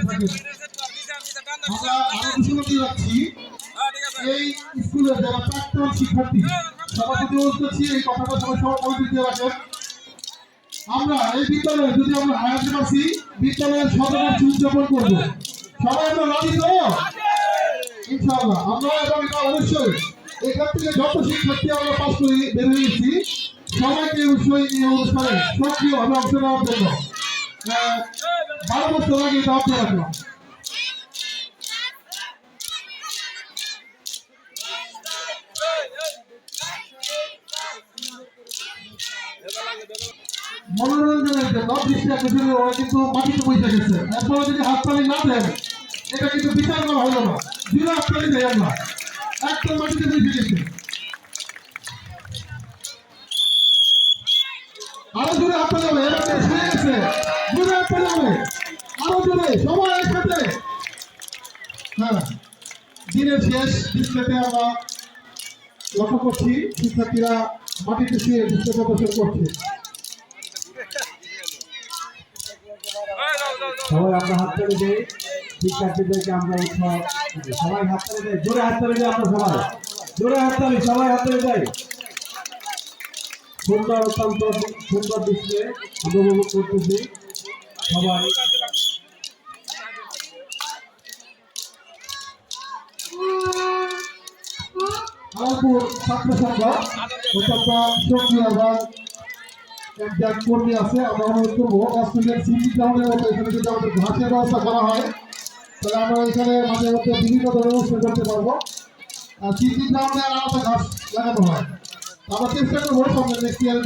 পাশে থাকেন। আমরা আরো ঘোষণা দিয়ে রাখছি, এই স্কুলের যারা প্রাক্তন শিক্ষার্থী সবার প্রতি অনুরোধ করছি এই কথাটা সবাই সবার দিয়ে রাখেন। আমরা এই বিদ্যালয়ে যদি আমরা হায়াতে পারছি বিদ্যালয়ের শতবর্ষ উদযাপন করবো। সবাই আমরা রাজি তো? ইনশাআল্লাহ আমরা এবং এটা অবশ্যই এখান থেকে যত শিক্ষার্থী আমরা পাস করে বের হয়েছি সবাইকে অবশ্যই এই অনুষ্ঠানে সক্রিয়ভাবে অংশ নেওয়ার জন্য 12 বছর আগে দাওয়াত রাখলাম। মনোরঞ্জনের জন্য দৃষ্টি আকর্ষণ ওরা কিন্তু মাটিতে বসে গেছে। এরপরে যদি হাততালি না দেন এটা কিন্তু বিচার করা হলো না। জুড়ে হাততালি দেয় না, একদম মাটিতে বসে গেছে। আরো জোরে হাততালি হবে, এবার শুয়ে গেছে, জোরে হাততালি হবে, আরো জোরে সবাই একসাথে। হ্যাঁ, দিনের শেষ ডিসপ্লেতে আমরা লক্ষ্য করছি শিক্ষার্থীরা মাটিতে শুয়ে ডিসপ্লে প্রদর্শন করছে। সবাই আমরা হাততালি দেই, শিক্ষার্থীদেরকে আমরা উৎসাহ সবাই হাততালি দেয়, জোরে হাততালি দেয়, আমরা সবাই জোরে হাততালি, সবাই হাততালি দেয়। সুন্দর অত্যন্ত সুন্দর ডিসপ্লে আমরা উপভোগ করতেছি সবাই। আলমপুর ছাত্র সংঘ অত্যন্ত সক্রিয় এবং একজন কর্মী আছে। আমরা অনুরোধ করবো অস্ট্রেলিয়ার সিটি গ্রাউন্ডের মতো এখানে যদি আমাদের ঘাসের ব্যবস্থা করা হয় তাহলে আমরা এখানে মাঝে মধ্যে বিভিন্ন ধরনের অনুষ্ঠান করতে পারবো। আর সিটি গ্রাউন্ডে আলাদা ঘাস লাগানো হয়, আমরা চেষ্টা করবো সামনে নেক্সট ইয়ারে